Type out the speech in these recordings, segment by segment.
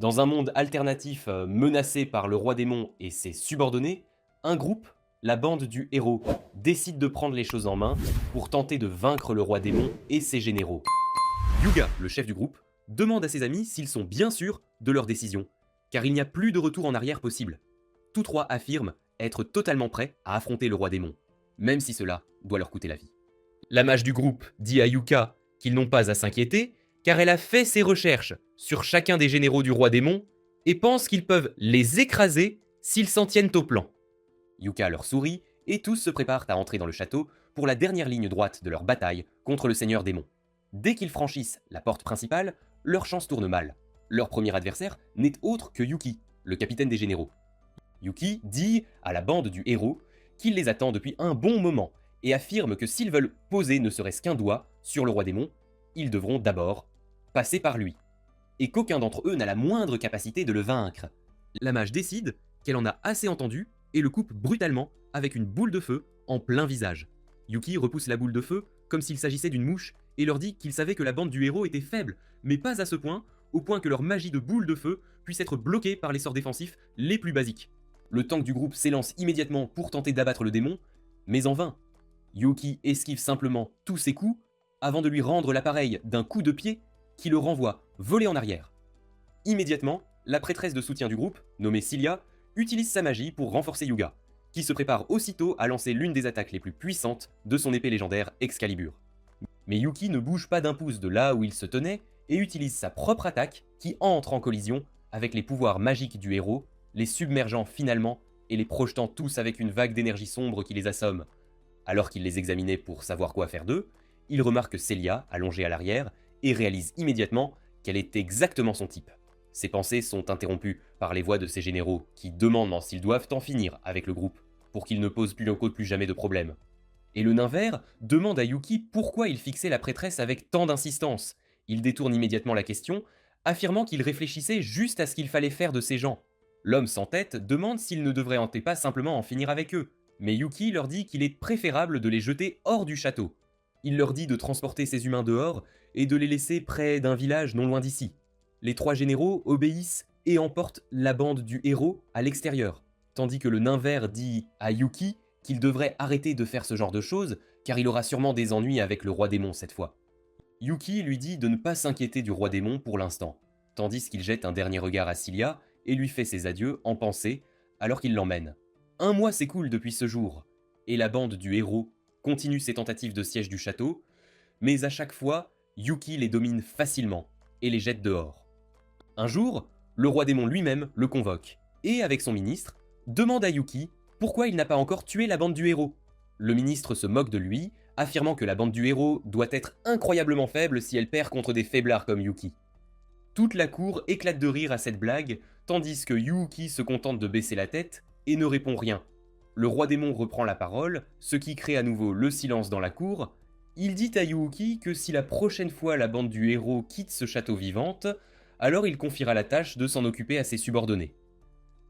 Dans un monde alternatif menacé par le roi démon et ses subordonnés, un groupe, la bande du héros, décide de prendre les choses en main pour tenter de vaincre le roi démon et ses généraux. Yuga, le chef du groupe, demande à ses amis s'ils sont bien sûrs de leur décision, car il n'y a plus de retour en arrière possible. Tous trois affirment être totalement prêts à affronter le roi démon, même si cela doit leur coûter la vie. La mage du groupe dit à Yuka qu'ils n'ont pas à s'inquiéter, car elle a fait ses recherches sur chacun des généraux du roi démon et pense qu'ils peuvent les écraser s'ils s'en tiennent au plan. Yuka leur sourit et tous se préparent à entrer dans le château pour la dernière ligne droite de leur bataille contre le seigneur démon. Dès qu'ils franchissent la porte principale, leur chance tourne mal. Leur premier adversaire n'est autre que Yuki, le capitaine des généraux. Yuki dit à la bande du héros qu'il les attend depuis un bon moment et affirme que s'ils veulent poser ne serait-ce qu'un doigt sur le roi démon, ils devront d'abord passer par lui, et qu'aucun d'entre eux n'a la moindre capacité de le vaincre. La mage décide qu'elle en a assez entendu et le coupe brutalement avec une boule de feu en plein visage. Yuki repousse la boule de feu comme s'il s'agissait d'une mouche et leur dit qu'il savait que la bande du héros était faible, mais pas à ce point, au point que leur magie de boule de feu puisse être bloquée par les sorts défensifs les plus basiques. Le tank du groupe s'élance immédiatement pour tenter d'abattre le démon, mais en vain. Yuki esquive simplement tous ses coups avant de lui rendre l'appareil d'un coup de pied qui le renvoie volé en arrière. Immédiatement, la prêtresse de soutien du groupe, nommée Cilia, utilise sa magie pour renforcer Yuga, qui se prépare aussitôt à lancer l'une des attaques les plus puissantes de son épée légendaire Excalibur. Mais Yuki ne bouge pas d'un pouce de là où il se tenait et utilise sa propre attaque qui entre en collision avec les pouvoirs magiques du héros, les submergeant finalement et les projetant tous avec une vague d'énergie sombre qui les assomme. Alors qu'il les examinait pour savoir quoi faire d'eux, il remarque Celia allongée à l'arrière et réalise immédiatement qu'elle est exactement son type. Ses pensées sont interrompues par les voix de ses généraux qui demandent s'ils doivent en finir avec le groupe pour qu'il ne pose plus jamais de problème. Et le nain vert demande à Yuki pourquoi il fixait la prêtresse avec tant d'insistance. Il détourne immédiatement la question, affirmant qu'il réfléchissait juste à ce qu'il fallait faire de ces gens. L'homme sans tête demande s'il ne devrait pas simplement en finir avec eux, mais Yuki leur dit qu'il est préférable de les jeter hors du château. Il leur dit de transporter ces humains dehors et de les laisser près d'un village non loin d'ici. Les trois généraux obéissent et emportent la bande du héros à l'extérieur, tandis que le nain vert dit à Yuki qu'il devrait arrêter de faire ce genre de choses, car il aura sûrement des ennuis avec le roi démon cette fois. Yuki lui dit de ne pas s'inquiéter du roi démon pour l'instant, tandis qu'il jette un dernier regard à Cilia et lui fait ses adieux en pensée alors qu'il l'emmène. Un mois s'écoule depuis ce jour, et la bande du héros continue ses tentatives de siège du château, mais à chaque fois, Yuki les domine facilement et les jette dehors. Un jour, le roi démon lui-même le convoque, et avec son ministre, demande à Yuki pourquoi il n'a pas encore tué la bande du héros. Le ministre se moque de lui, affirmant que la bande du héros doit être incroyablement faible si elle perd contre des faiblards comme Yuki. Toute la cour éclate de rire à cette blague, tandis que Yuki se contente de baisser la tête et ne répond rien. Le roi démon reprend la parole, ce qui crée à nouveau le silence dans la cour. Il dit à Yuki que si la prochaine fois la bande du héros quitte ce château vivante, alors il confiera la tâche de s'en occuper à ses subordonnés.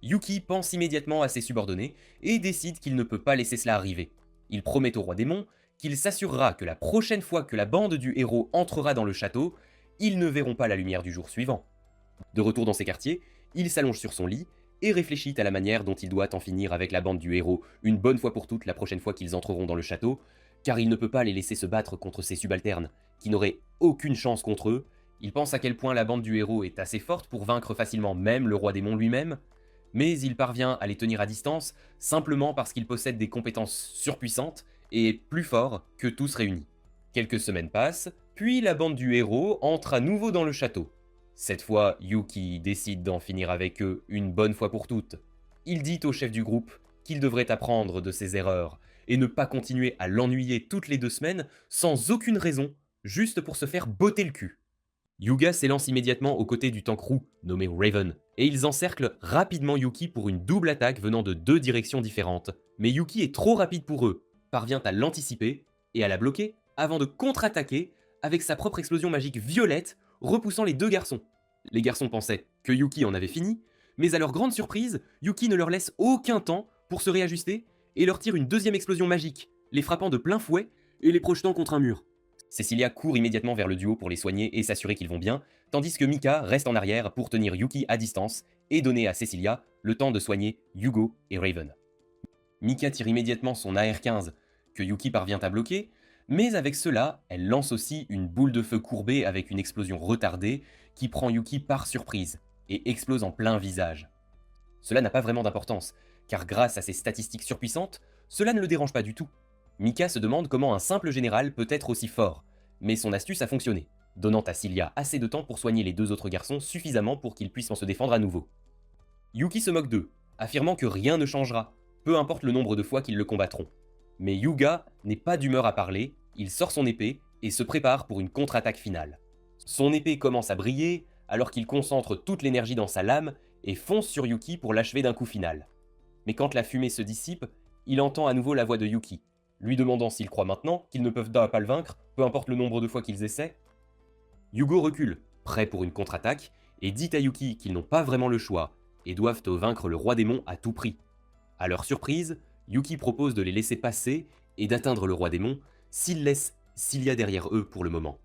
Yuki pense immédiatement à ses subordonnés et décide qu'il ne peut pas laisser cela arriver. Il promet au roi démon qu'il s'assurera que la prochaine fois que la bande du héros entrera dans le château, ils ne verront pas la lumière du jour suivant. De retour dans ses quartiers, il s'allonge sur son lit et réfléchit à la manière dont il doit en finir avec la bande du héros une bonne fois pour toutes la prochaine fois qu'ils entreront dans le château, car il ne peut pas les laisser se battre contre ses subalternes, qui n'auraient aucune chance contre eux. Il pense à quel point la bande du héros est assez forte pour vaincre facilement même le roi démon lui-même, mais il parvient à les tenir à distance simplement parce qu'il possède des compétences surpuissantes et plus forts que tous réunis. Quelques semaines passent, puis la bande du héros entre à nouveau dans le château. Cette fois, Yuki décide d'en finir avec eux une bonne fois pour toutes. Il dit au chef du groupe qu'il devrait apprendre de ses erreurs et ne pas continuer à l'ennuyer toutes les 2 semaines sans aucune raison, juste pour se faire botter le cul. Yuga s'élance immédiatement aux côtés du tank roux, nommé Raven, et ils encerclent rapidement Yuki pour une double attaque venant de 2 directions différentes. Mais Yuki est trop rapide pour eux, parvient à l'anticiper et à la bloquer avant de contre-attaquer avec sa propre explosion magique violette, repoussant les 2 garçons. Les garçons pensaient que Yuki en avait fini, mais à leur grande surprise, Yuki ne leur laisse aucun temps pour se réajuster et leur tire une 2e explosion magique, les frappant de plein fouet et les projetant contre un mur. Cecilia court immédiatement vers le duo pour les soigner et s'assurer qu'ils vont bien, tandis que Mika reste en arrière pour tenir Yuki à distance et donner à Cecilia le temps de soigner Hugo et Raven. Mika tire immédiatement son AR-15 que Yuki parvient à bloquer, mais avec cela, elle lance aussi une boule de feu courbée avec une explosion retardée qui prend Yuki par surprise et explose en plein visage. Cela n'a pas vraiment d'importance, car grâce à ses statistiques surpuissantes, cela ne le dérange pas du tout. Mika se demande comment un simple général peut être aussi fort, mais son astuce a fonctionné, donnant à Cilia assez de temps pour soigner les deux autres garçons suffisamment pour qu'ils puissent se défendre à nouveau. Yuki se moque d'eux, affirmant que rien ne changera, peu importe le nombre de fois qu'ils le combattront. Mais Yuga n'est pas d'humeur à parler, il sort son épée et se prépare pour une contre-attaque finale. Son épée commence à briller alors qu'il concentre toute l'énergie dans sa lame et fonce sur Yuki pour l'achever d'un coup final. Mais quand la fumée se dissipe, il entend à nouveau la voix de Yuki, lui demandant s'ils croient maintenant qu'ils ne peuvent pas le vaincre, peu importe le nombre de fois qu'ils essaient. Yugo recule, prêt pour une contre-attaque, et dit à Yuki qu'ils n'ont pas vraiment le choix et doivent vaincre le roi démon à tout prix. À leur surprise, Yuki propose de les laisser passer et d'atteindre le roi démon s'ils laissent Cilia derrière eux pour le moment.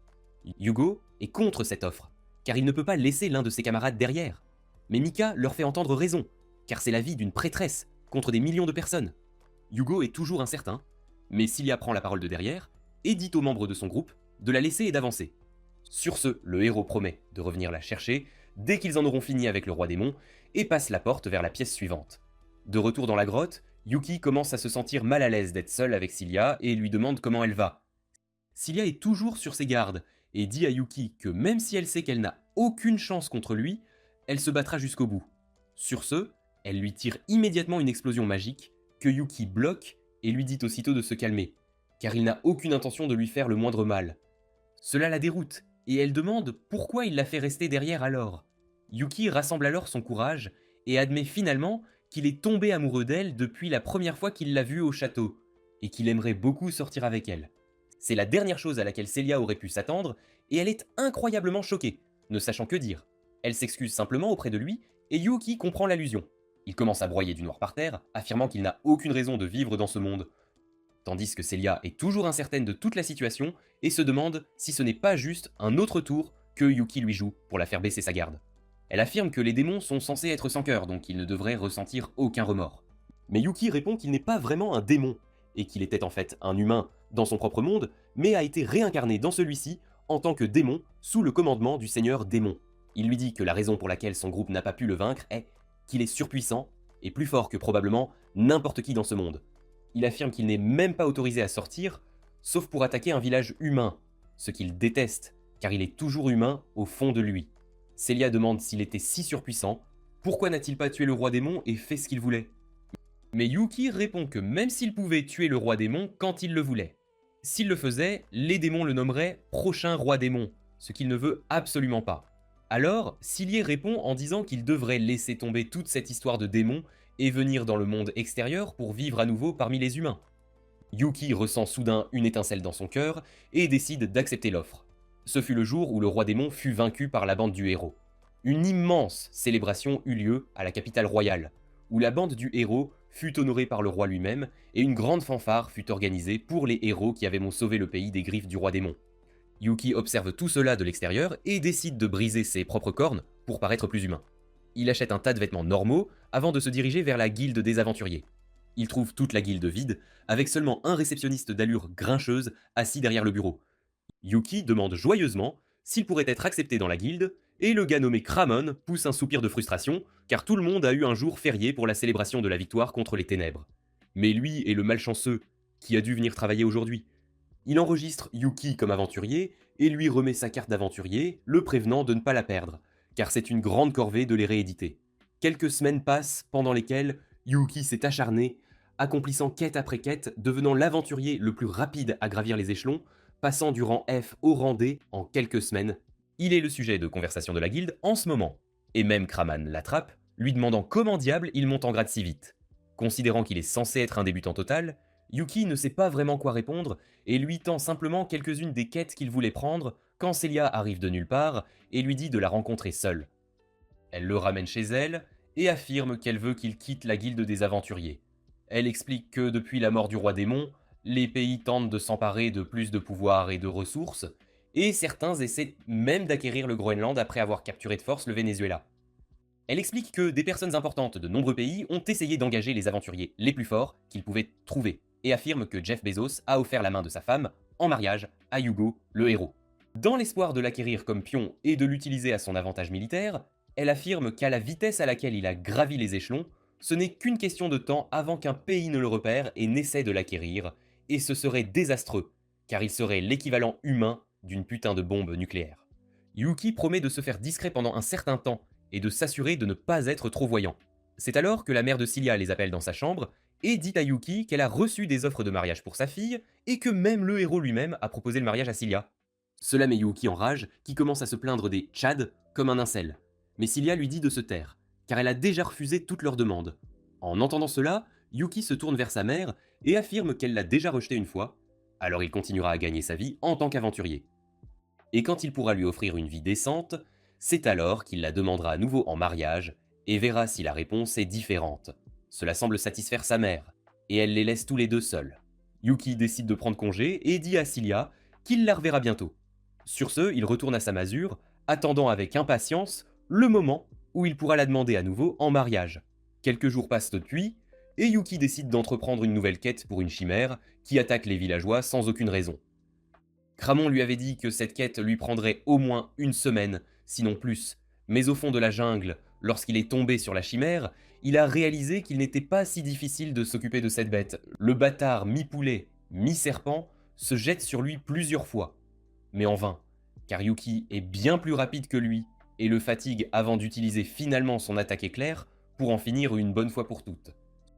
Hugo est contre cette offre, car il ne peut pas laisser l'un de ses camarades derrière. Mais Mika leur fait entendre raison, car c'est la vie d'une prêtresse contre des millions de personnes. Hugo est toujours incertain, mais Cilia prend la parole de derrière et dit aux membres de son groupe de la laisser et d'avancer. Sur ce, le héros promet de revenir la chercher dès qu'ils en auront fini avec le roi démon et passe la porte vers la pièce suivante. De retour dans la grotte, Yuki commence à se sentir mal à l'aise d'être seul avec Cilia et lui demande comment elle va. Cilia est toujours sur ses gardes et dit à Yuki que même si elle sait qu'elle n'a aucune chance contre lui, elle se battra jusqu'au bout. Sur ce, elle lui tire immédiatement une explosion magique que Yuki bloque et lui dit aussitôt de se calmer, car il n'a aucune intention de lui faire le moindre mal. Cela la déroute et elle demande pourquoi il la fait rester derrière alors. Yuki rassemble alors son courage et admet finalement qu'il est tombé amoureux d'elle depuis la première fois qu'il l'a vue au château, et qu'il aimerait beaucoup sortir avec elle. C'est la dernière chose à laquelle Celia aurait pu s'attendre, et elle est incroyablement choquée, ne sachant que dire. Elle s'excuse simplement auprès de lui, et Yuki comprend l'allusion. Il commence à broyer du noir par terre, affirmant qu'il n'a aucune raison de vivre dans ce monde. Tandis que Celia est toujours incertaine de toute la situation, et se demande si ce n'est pas juste un autre tour que Yuki lui joue pour la faire baisser sa garde. Elle affirme que les démons sont censés être sans cœur, donc ils ne devraient ressentir aucun remords. Mais Yuki répond qu'il n'est pas vraiment un démon, et qu'il était en fait un humain dans son propre monde, mais a été réincarné dans celui-ci en tant que démon sous le commandement du seigneur démon. Il lui dit que la raison pour laquelle son groupe n'a pas pu le vaincre est qu'il est surpuissant et plus fort que probablement n'importe qui dans ce monde. Il affirme qu'il n'est même pas autorisé à sortir, sauf pour attaquer un village humain, ce qu'il déteste, car il est toujours humain au fond de lui. Celia demande s'il était si surpuissant, pourquoi n'a-t-il pas tué le roi démon et fait ce qu'il voulait? Mais Yuki répond que même s'il pouvait tuer le roi démon quand il le voulait, s'il le faisait, les démons le nommeraient prochain roi démon, ce qu'il ne veut absolument pas. Alors, Cilia répond en disant qu'il devrait laisser tomber toute cette histoire de démons et venir dans le monde extérieur pour vivre à nouveau parmi les humains. Yuki ressent soudain une étincelle dans son cœur et décide d'accepter l'offre. Ce fut le jour où le roi démon fut vaincu par la bande du héros. Une immense célébration eut lieu à la capitale royale, où la bande du héros fut honorée par le roi lui-même et une grande fanfare fut organisée pour les héros qui avaient sauvé le pays des griffes du roi démon. Yuki observe tout cela de l'extérieur et décide de briser ses propres cornes pour paraître plus humain. Il achète un tas de vêtements normaux avant de se diriger vers la guilde des aventuriers. Il trouve toute la guilde vide, avec seulement un réceptionniste d'allure grincheuse assis derrière le bureau. Yuki demande joyeusement s'il pourrait être accepté dans la guilde, et le gars nommé Kramon pousse un soupir de frustration, car tout le monde a eu un jour férié pour la célébration de la victoire contre les ténèbres. Mais lui est le malchanceux, qui a dû venir travailler aujourd'hui. Il enregistre Yuki comme aventurier, et lui remet sa carte d'aventurier, le prévenant de ne pas la perdre, car c'est une grande corvée de les rééditer. Quelques semaines passent, pendant lesquelles Yuki s'est acharné, accomplissant quête après quête, devenant l'aventurier le plus rapide à gravir les échelons, passant du rang F au rang D en quelques semaines. Il est le sujet de conversation de la guilde en ce moment. Et même Kraman l'attrape, lui demandant comment diable il monte en grade si vite. Considérant qu'il est censé être un débutant total, Yuki ne sait pas vraiment quoi répondre et lui tend simplement quelques-unes des quêtes qu'il voulait prendre quand Celia arrive de nulle part et lui dit de la rencontrer seule. Elle le ramène chez elle et affirme qu'elle veut qu'il quitte la guilde des aventuriers. Elle explique que depuis la mort du roi démon, Les pays tentent de s'emparer de plus de pouvoir et de ressources, et certains essaient même d'acquérir le Groenland après avoir capturé de force le Venezuela. Elle explique que des personnes importantes de nombreux pays ont essayé d'engager les aventuriers les plus forts qu'ils pouvaient trouver, et affirme que Jeff Bezos a offert la main de sa femme en mariage à Hugo, le héros. Dans l'espoir de l'acquérir comme pion et de l'utiliser à son avantage militaire, elle affirme qu'à la vitesse à laquelle il a gravi les échelons, ce n'est qu'une question de temps avant qu'un pays ne le repère et n'essaie de l'acquérir, et ce serait désastreux, car il serait l'équivalent humain d'une putain de bombe nucléaire. Yuki promet de se faire discret pendant un certain temps et de s'assurer de ne pas être trop voyant. C'est alors que la mère de Cilia les appelle dans sa chambre et dit à Yuki qu'elle a reçu des offres de mariage pour sa fille et que même le héros lui-même a proposé le mariage à Cilia. Cela met Yuki en rage, qui commence à se plaindre des Tchad comme un incel. Mais Cilia lui dit de se taire, car elle a déjà refusé toutes leurs demandes. En entendant cela, Yuki se tourne vers sa mère et affirme qu'elle l'a déjà rejeté une fois, alors il continuera à gagner sa vie en tant qu'aventurier. Et quand il pourra lui offrir une vie décente, c'est alors qu'il la demandera à nouveau en mariage et verra si la réponse est différente. Cela semble satisfaire sa mère, et elle les laisse tous les deux seuls. Yuki décide de prendre congé et dit à Cilia qu'il la reverra bientôt. Sur ce, il retourne à sa masure, attendant avec impatience le moment où il pourra la demander à nouveau en mariage. Quelques jours passent depuis, et Yuki décide d'entreprendre une nouvelle quête pour une chimère qui attaque les villageois sans aucune raison. Cramon lui avait dit que cette quête lui prendrait au moins une semaine, sinon plus, mais au fond de la jungle, lorsqu'il est tombé sur la chimère, il a réalisé qu'il n'était pas si difficile de s'occuper de cette bête. Le bâtard mi-poulet, mi-serpent se jette sur lui plusieurs fois. Mais en vain, car Yuki est bien plus rapide que lui et le fatigue avant d'utiliser finalement son attaque éclair pour en finir une bonne fois pour toutes.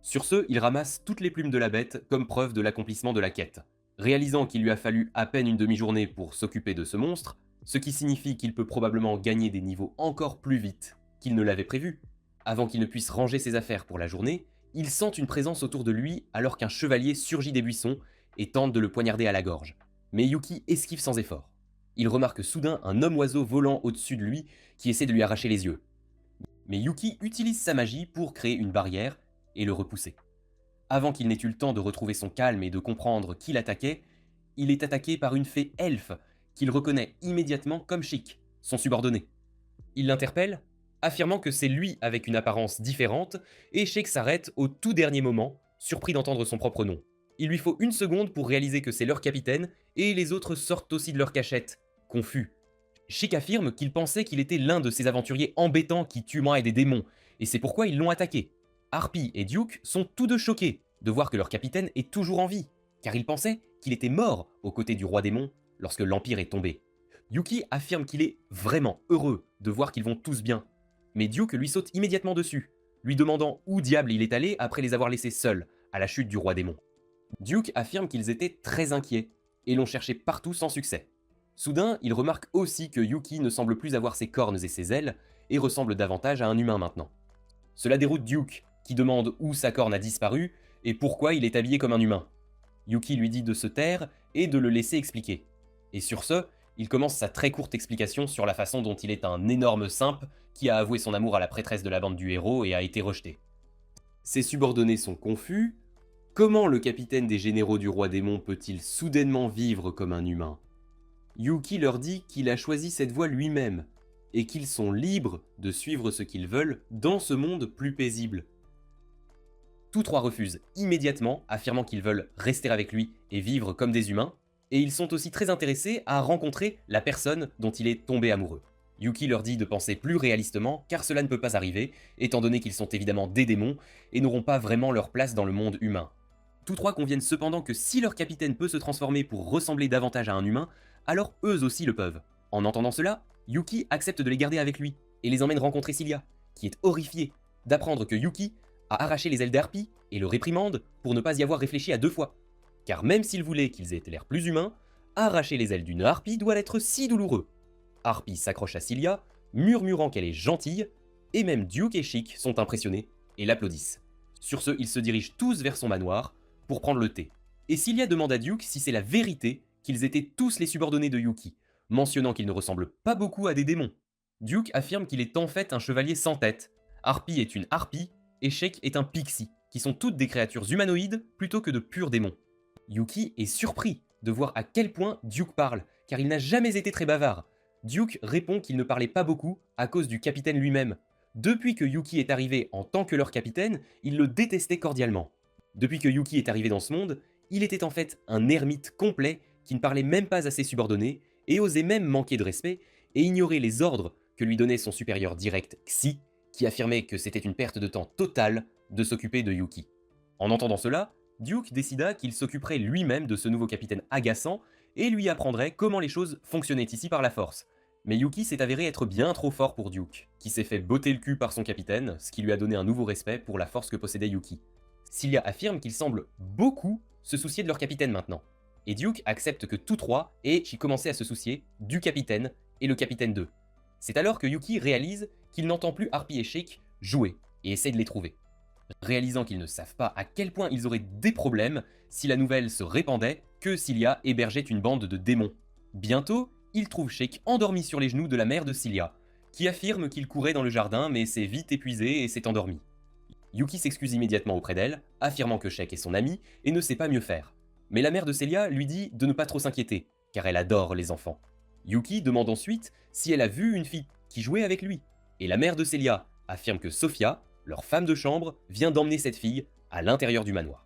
Sur ce, il ramasse toutes les plumes de la bête comme preuve de l'accomplissement de la quête. Réalisant qu'il lui a fallu à peine une demi-journée pour s'occuper de ce monstre, ce qui signifie qu'il peut probablement gagner des niveaux encore plus vite qu'il ne l'avait prévu. Avant qu'il ne puisse ranger ses affaires pour la journée, il sent une présence autour de lui alors qu'un chevalier surgit des buissons et tente de le poignarder à la gorge. Mais Yuki esquive sans effort. Il remarque soudain un homme-oiseau volant au-dessus de lui qui essaie de lui arracher les yeux. Mais Yuki utilise sa magie pour créer une barrière et le repousser. Avant qu'il n'ait eu le temps de retrouver son calme et de comprendre qui l'attaquait, il est attaqué par une fée elfe qu'il reconnaît immédiatement comme Chic, son subordonné. Il l'interpelle, affirmant que c'est lui avec une apparence différente, et Chic s'arrête au tout dernier moment, surpris d'entendre son propre nom. Il lui faut une seconde pour réaliser que c'est leur capitaine, et les autres sortent aussi de leur cachette, confus. Chic affirme qu'il pensait qu'il était l'un de ces aventuriers embêtants qui tuent moins et des démons, et c'est pourquoi ils l'ont attaqué. Harpy et Duke sont tous deux choqués de voir que leur capitaine est toujours en vie, car ils pensaient qu'il était mort aux côtés du roi démon lorsque l'Empire est tombé. Yuki affirme qu'il est vraiment heureux de voir qu'ils vont tous bien, mais Duke lui saute immédiatement dessus, lui demandant où diable il est allé après les avoir laissés seuls à la chute du roi démon. Duke affirme qu'ils étaient très inquiets et l'ont cherché partout sans succès. Soudain, il remarque aussi que Yuki ne semble plus avoir ses cornes et ses ailes et ressemble davantage à un humain maintenant. Cela déroute Duke, qui demande où sa corne a disparu et pourquoi il est habillé comme un humain. Yuki lui dit de se taire et de le laisser expliquer. Et sur ce, il commence sa très courte explication sur la façon dont il est un énorme simp qui a avoué son amour à la prêtresse de la bande du héros et a été rejeté. Ses subordonnés sont confus. Comment le capitaine des généraux du roi démon peut-il soudainement vivre comme un humain ? Yuki leur dit qu'il a choisi cette voie lui-même et qu'ils sont libres de suivre ce qu'ils veulent dans ce monde plus paisible. Tous trois refusent immédiatement, affirmant qu'ils veulent rester avec lui et vivre comme des humains, et ils sont aussi très intéressés à rencontrer la personne dont il est tombé amoureux. Yuki leur dit de penser plus réalistement, car cela ne peut pas arriver, étant donné qu'ils sont évidemment des démons et n'auront pas vraiment leur place dans le monde humain. Tous trois conviennent cependant que si leur capitaine peut se transformer pour ressembler davantage à un humain, alors eux aussi le peuvent. En entendant cela, Yuki accepte de les garder avec lui et les emmène rencontrer Cilia, qui est horrifiée d'apprendre que Yuki a arraché les ailes d'Harpy et le réprimande pour ne pas y avoir réfléchi à deux fois. Car même s'il voulait qu'ils aient l'air plus humains, arracher les ailes d'une harpie doit être si douloureux. Harpy s'accroche à Cilia, murmurant qu'elle est gentille, et même Duke et Chic sont impressionnés et l'applaudissent. Sur ce, ils se dirigent tous vers son manoir pour prendre le thé. Et Cilia demande à Duke si c'est la vérité qu'ils étaient tous les subordonnés de Yuki, mentionnant qu'ils ne ressemblent pas beaucoup à des démons. Duke affirme qu'il est en fait un chevalier sans tête. Harpy est une harpie et Sheik est un pixie, qui sont toutes des créatures humanoïdes plutôt que de purs démons. Yuki est surpris de voir à quel point Duke parle, car il n'a jamais été très bavard. Duke répond qu'il ne parlait pas beaucoup à cause du capitaine lui-même. Depuis que Yuki est arrivé en tant que leur capitaine, il le détestait cordialement. Depuis que Yuki est arrivé dans ce monde, il était en fait un ermite complet qui ne parlait même pas à ses subordonnés et osait même manquer de respect et ignorer les ordres que lui donnait son supérieur direct Xi, qui affirmait que c'était une perte de temps totale de s'occuper de Yuki. En entendant cela, Duke décida qu'il s'occuperait lui-même de ce nouveau capitaine agaçant et lui apprendrait comment les choses fonctionnaient ici par la force. Mais Yuki s'est avéré être bien trop fort pour Duke, qui s'est fait botter le cul par son capitaine, ce qui lui a donné un nouveau respect pour la force que possédait Yuki. Cilia affirme qu'ils semblent beaucoup se soucier de leur capitaine maintenant. Et Duke accepte que tous trois aient commencé à se soucier du capitaine et le capitaine 2. C'est alors que Yuki réalise qu'il n'entend plus Harpy et Shake jouer et essaie de les trouver. Réalisant qu'ils ne savent pas à quel point ils auraient des problèmes si la nouvelle se répandait que Cilia hébergeait une bande de démons. Bientôt, il trouve Shake endormi sur les genoux de la mère de Cilia, qui affirme qu'il courait dans le jardin mais s'est vite épuisé et s'est endormi. Yuki s'excuse immédiatement auprès d'elle, affirmant que Shake est son ami et ne sait pas mieux faire. Mais la mère de Celia lui dit de ne pas trop s'inquiéter, car elle adore les enfants. Yuki demande ensuite si elle a vu une fille qui jouait avec lui, et la mère de Celia affirme que Sophia, leur femme de chambre, vient d'emmener cette fille à l'intérieur du manoir.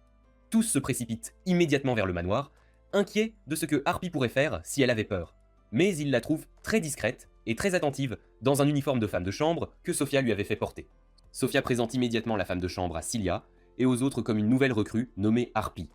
Tous se précipitent immédiatement vers le manoir, inquiets de ce que Harpy pourrait faire si elle avait peur. Mais ils la trouvent très discrète et très attentive dans un uniforme de femme de chambre que Sophia lui avait fait porter. Sophia présente immédiatement la femme de chambre à Cilia et aux autres comme une nouvelle recrue nommée Harpy.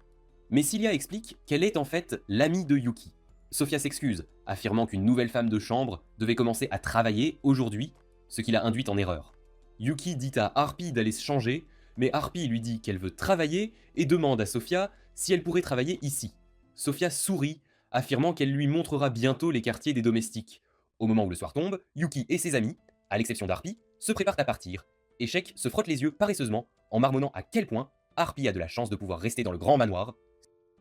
Mais Cilia explique qu'elle est en fait l'amie de Yuki. Sophia s'excuse, affirmant qu'une nouvelle femme de chambre devait commencer à travailler aujourd'hui, ce qui l'a induite en erreur. Yuki dit à Harpy d'aller se changer, mais Harpy lui dit qu'elle veut travailler et demande à Sophia si elle pourrait travailler ici. Sophia sourit, affirmant qu'elle lui montrera bientôt les quartiers des domestiques. Au moment où le soir tombe, Yuki et ses amis, à l'exception d'Harpy, se préparent à partir, et Shake se frotte les yeux paresseusement en marmonnant à quel point Harpy a de la chance de pouvoir rester dans le grand manoir.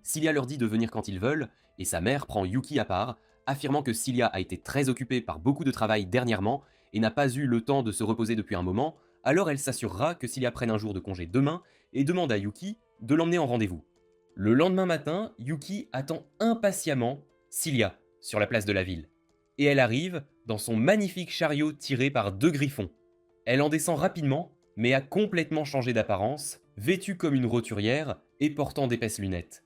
Cilia leur dit de venir quand ils veulent, et sa mère prend Yuki à part, affirmant que Cilia a été très occupée par beaucoup de travail dernièrement et n'a pas eu le temps de se reposer depuis un moment, alors elle s'assurera que Cilia prenne un jour de congé demain et demande à Yuki de l'emmener en rendez-vous. Le lendemain matin, Yuki attend impatiemment Cilia sur la place de la ville. Et elle arrive dans son magnifique chariot tiré par 2 griffons. Elle en descend rapidement, mais a complètement changé d'apparence, vêtue comme une roturière et portant d'épaisses lunettes.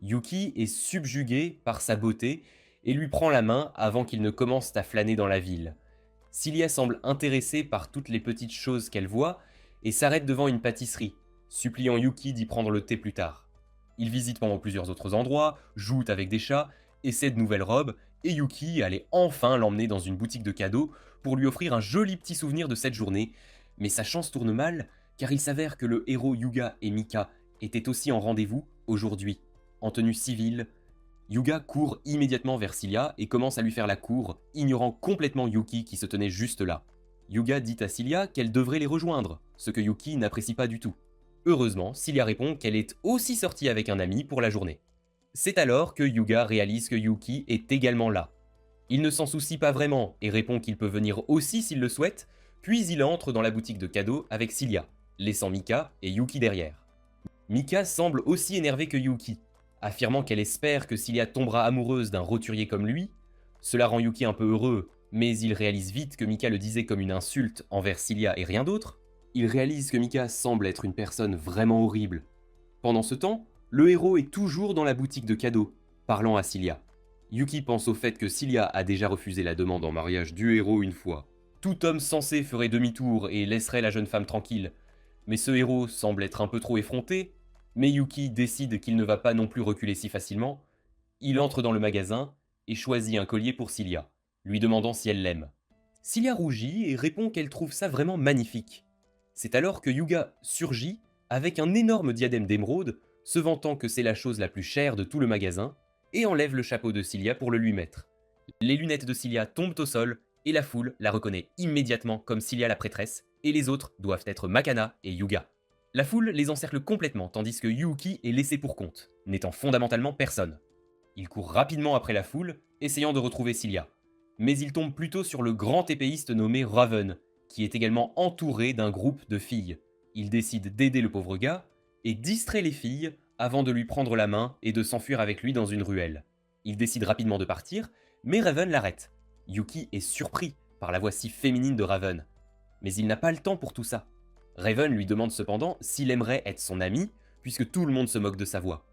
Yuki est subjugué par sa beauté et lui prend la main avant qu'ils ne commencent à flâner dans la ville. Cilia semble intéressée par toutes les petites choses qu'elle voit et s'arrête devant une pâtisserie, suppliant Yuki d'y prendre le thé plus tard. Ils visitent pendant plusieurs autres endroits, jouent avec des chats, essaient de nouvelles robes, et Yuki allait enfin l'emmener dans une boutique de cadeaux pour lui offrir un joli petit souvenir de cette journée, mais sa chance tourne mal car il s'avère que le héros Yuga et Mika étaient aussi en rendez-vous aujourd'hui, en tenue civile. Yuga court immédiatement vers Cilia et commence à lui faire la cour, ignorant complètement Yuki qui se tenait juste là. Yuga dit à Cilia qu'elle devrait les rejoindre, ce que Yuki n'apprécie pas du tout. Heureusement, Cilia répond qu'elle est aussi sortie avec un ami pour la journée. C'est alors que Yuga réalise que Yuki est également là. Il ne s'en soucie pas vraiment et répond qu'il peut venir aussi s'il le souhaite, puis il entre dans la boutique de cadeaux avec Cilia, laissant Mika et Yuki derrière. Mika semble aussi énervée que Yuki, affirmant qu'elle espère que Cilia tombera amoureuse d'un roturier comme lui. Cela rend Yuki un peu heureux, mais il réalise vite que Mika le disait comme une insulte envers Cilia et rien d'autre. Il réalise que Mika semble être une personne vraiment horrible. Pendant ce temps, le héros est toujours dans la boutique de cadeaux, parlant à Cilia. Yuki pense au fait que Cilia a déjà refusé la demande en mariage du héros une fois. Tout homme sensé ferait demi-tour et laisserait la jeune femme tranquille. Mais ce héros semble être un peu trop effronté, mais Yuki décide qu'il ne va pas non plus reculer si facilement. Il entre dans le magasin et choisit un collier pour Cilia, lui demandant si elle l'aime. Cilia rougit et répond qu'elle trouve ça vraiment magnifique. C'est alors que Yuga surgit avec un énorme diadème d'émeraude, se vantant que c'est la chose la plus chère de tout le magasin, et enlève le chapeau de Cilia pour le lui mettre. Les lunettes de Cilia tombent au sol, et la foule la reconnaît immédiatement comme Cilia la prêtresse, et les autres doivent être Makana et Yuga. La foule les encercle complètement, tandis que Yuki est laissé pour compte, n'étant fondamentalement personne. Il court rapidement après la foule, essayant de retrouver Cilia. Mais il tombe plutôt sur le grand épéiste nommé Raven, qui est également entouré d'un groupe de filles. Il décide d'aider le pauvre gars, et distrait les filles avant de lui prendre la main et de s'enfuir avec lui dans une ruelle. Il décide rapidement de partir, mais Raven l'arrête. Yuki est surpris par la voix si féminine de Raven. Mais il n'a pas le temps pour tout ça. Raven lui demande cependant s'il aimerait être son ami, puisque tout le monde se moque de sa voix.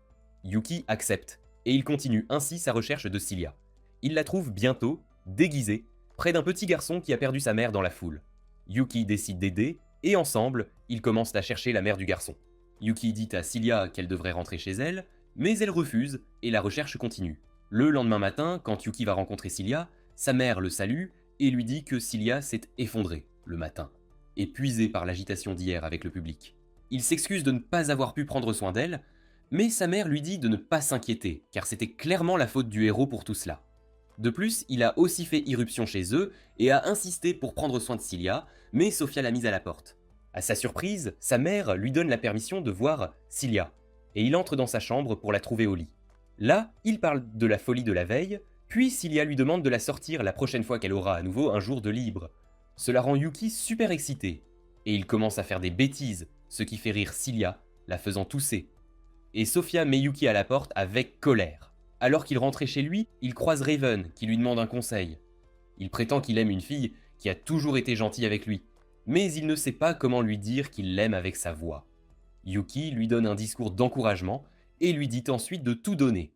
Yuki accepte, et il continue ainsi sa recherche de Cilia. Il la trouve bientôt, déguisée, près d'un petit garçon qui a perdu sa mère dans la foule. Yuki décide d'aider, et ensemble, ils commencent à chercher la mère du garçon. Yuki dit à Cilia qu'elle devrait rentrer chez elle, mais elle refuse, et la recherche continue. Le lendemain matin, quand Yuki va rencontrer Cilia, sa mère le salue et lui dit que Cilia s'est effondrée le matin, épuisée par l'agitation d'hier avec le public. Il s'excuse de ne pas avoir pu prendre soin d'elle, mais sa mère lui dit de ne pas s'inquiéter, car c'était clairement la faute du héros pour tout cela. De plus, il a aussi fait irruption chez eux et a insisté pour prendre soin de Cilia, mais Sofia l'a mise à la porte. À sa surprise, sa mère lui donne la permission de voir Cilia, et il entre dans sa chambre pour la trouver au lit. Là, il parle de la folie de la veille, puis Cilia lui demande de la sortir la prochaine fois qu'elle aura à nouveau un jour de libre. Cela rend Yuki super excité, et il commence à faire des bêtises, ce qui fait rire Cilia, la faisant tousser. Et Sofia met Yuki à la porte avec colère. Alors qu'il rentrait chez lui, il croise Raven qui lui demande un conseil. Il prétend qu'il aime une fille qui a toujours été gentille avec lui, mais il ne sait pas comment lui dire qu'il l'aime avec sa voix. Yuki lui donne un discours d'encouragement et lui dit ensuite de tout donner.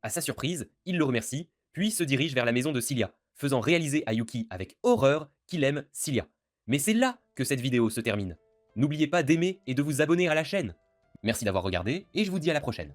À sa surprise, il le remercie, puis se dirige vers la maison de Cilia, faisant réaliser à Yuki avec horreur qu'il aime Cilia. Mais c'est là que cette vidéo se termine. N'oubliez pas d'aimer et de vous abonner à la chaîne. Merci d'avoir regardé et je vous dis à la prochaine.